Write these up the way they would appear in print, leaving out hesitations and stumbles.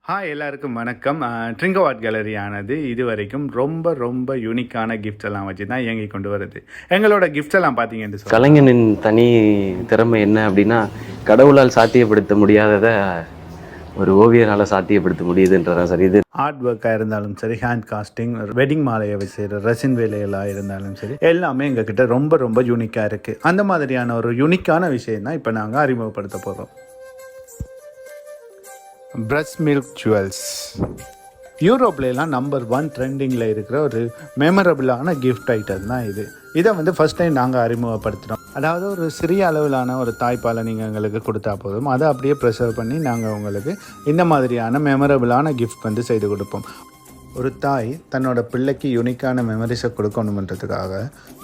எல்லாருக்கும் வணக்கம். ட்ரிங்கோ ஆர்ட் கேலரியானது இதுவரைக்கும் ரொம்ப ரொம்ப யூனிக்கான கிஃப்ட்ஸ் எல்லாம் வச்சு தான் இயங்கி கொண்டு வருது. எங்களோட கிஃப்ட்ஸ் எல்லாம் பார்த்தீங்கன்னு சொல்லி கலைஞனின் தனி திறமை என்ன அப்படின்னா, கடவுளால் சாத்தியப்படுத்த முடியாததை ஒரு ஓவியரால் சாத்தியப்படுத்த முடியுதுன்றதான் சரி. இது ஆர்ட் ஒர்க்காக இருந்தாலும் சரி, ஹேண்ட் காஸ்டிங், வெட்டிங் மாலையை வச்சு ரெசின் வேலைகளாக இருந்தாலும் சரி, எல்லாமே எங்ககிட்ட ரொம்ப ரொம்ப யூனிக்காக இருக்குது. அந்த மாதிரியான ஒரு யூனிக்கான விஷயம் தான் இப்போ நாங்கள் அறிமுகப்படுத்த போகிறோம். பிரஷ் மில்க் ஜுவல்ஸ் யூரோப்லாம் நம்பர் 1 ட்ரெண்டிங்கில் இருக்கிற ஒரு மெமரபிளான கிஃப்ட் ஐட்டம் தான் இது. இதை ஃபஸ்ட் டைம் நாங்கள் அறிமுகப்படுத்துகிறோம். அதாவது ஒரு சிறிய அளவிலான ஒரு தாய்ப்பாலை நீங்கள் எங்களுக்கு கொடுத்தா போதும், அதை அப்படியே ப்ரிசர்வ் பண்ணி நாங்கள் உங்களுக்கு இந்த மாதிரியான மெமரபிளான கிஃப்ட் செய்து கொடுப்போம். ஒரு தாய் தன்னோட பிள்ளைக்கு யூனிக்கான மெமரிஸை கொடுக்கணுன்றதுக்காக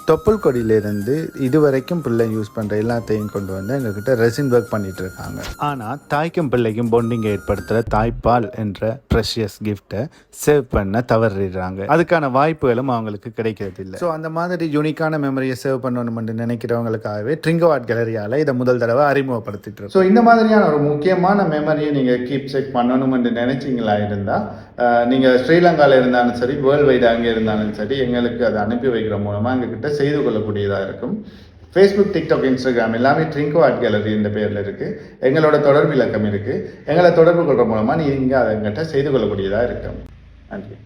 தொப்புள் கொடியிலேருந்து இதுவரைக்கும் பிள்ளை யூஸ் பண்ணுற எல்லாத்தையும் கொண்டு எங்ககிட்ட ரெசின் ஒர்க் பண்ணிட்டு இருக்காங்க. ஆனால் தாய்க்கும் பிள்ளைக்கும் பாண்டிங் ஏற்படுத்துகிற தாய்ப்பால் என்ற ப்ரெஷியஸ் கிஃப்டை சேவ் பண்ண தவறிடுறாங்க. அதுக்கான வாய்ப்புகளும் அவங்களுக்கு கிடைக்கிறது இல்லை. ஸோ அந்த மாதிரி யூனிக்கான மெமரியை சேவ் பண்ணணும்னு நினைக்கிறவங்களுக்காகவே ட்ரிங்கோ ஆர்ட் கேலரியால் இதை முதல் தடவை அறிமுகப்படுத்திட்டு இருக்கோம். ஸோ இந்த மாதிரியான ஒரு முக்கியமான மெமரியை நீங்கள் கீப் செக் பண்ணணும்னு நினைச்சிங்களா இருந்தால் நீங்கள் ஸ்ரீலங்காவில் இருந்தாலும் சரி, வேர்ல்டு வைடு அங்கே இருந்தாலும் சரி, எங்களுக்கு அதை அனுப்பி வைக்கிற மூலமாக எங்ககிட்ட செய்து கொள்ளக்கூடியதாக இருக்கும். ஃபேஸ்புக், டிக்டாக், இன்ஸ்டாகிராம் எல்லாமே ட்ரிங்கோ ஆர்ட் கேலரி இந்த பேரில் இருக்குது. எங்களோட தொடர்பு இலக்கம் இருக்குது. எங்களை தொடர்பு கொள்கிற மூலமாக நீங்கள் அதை எங்கிட்ட செய்து கொள்ளக்கூடியதாக இருக்கும். நன்றி.